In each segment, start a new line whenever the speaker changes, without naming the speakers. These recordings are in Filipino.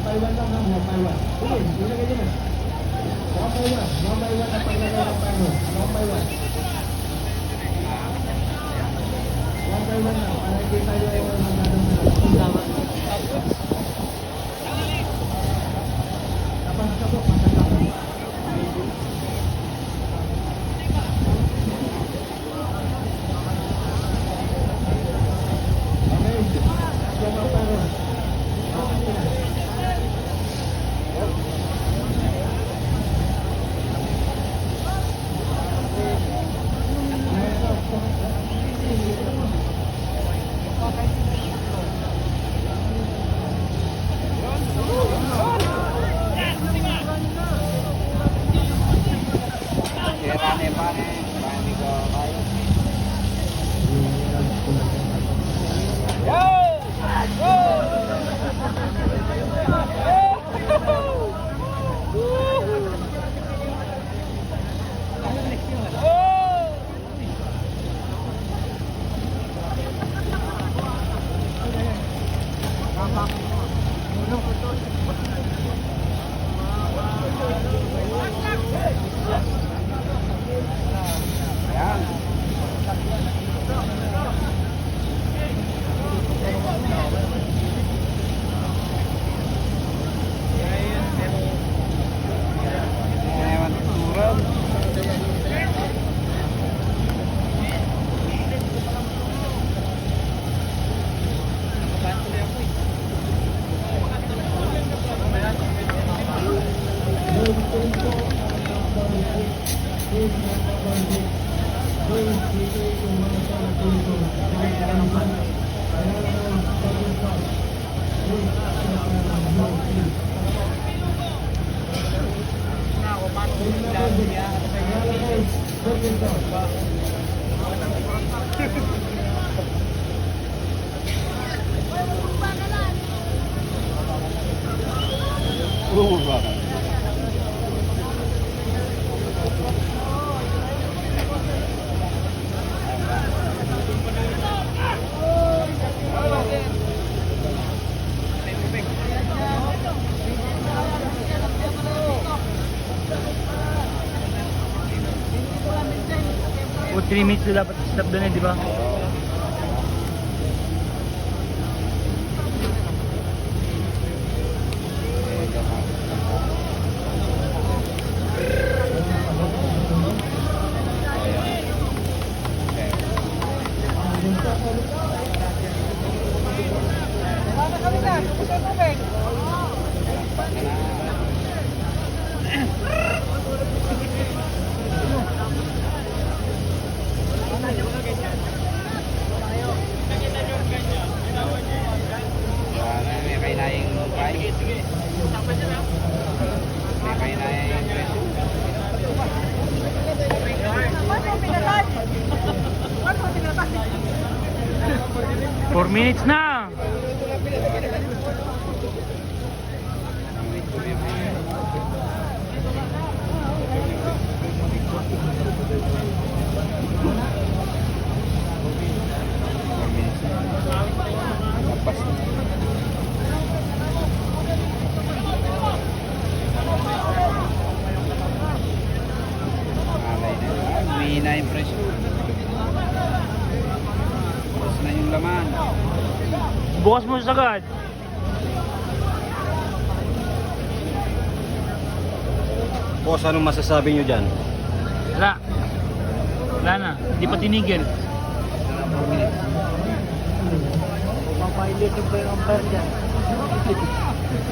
by 1 lang ha, 1 by 1. Sige, ilagay din na. 1 by 1 na paglagay ng timer. 1 by 1. 1 by 1 na, para hindi tayo magdadang tapos sa po, masalapan. Okay, siya mga timer.
O 3 minutes na dapat stop doon eh, di ba? Four minutes na.
Mahina yung presyo. Tapos na yung laman.
Bukas mo sagad.
Boss, anong masasabi nyo dyan?
Wala. Wala na. Hindi pa tinigil.
Violation pa yung umpire dyan.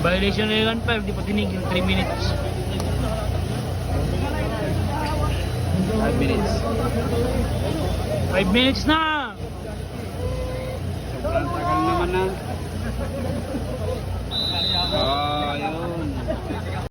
Violation na yung 5. Hindi pa tinigil. 3 minutes.
5 minutes.
5 minutes na.
Sobrang tagal naman na.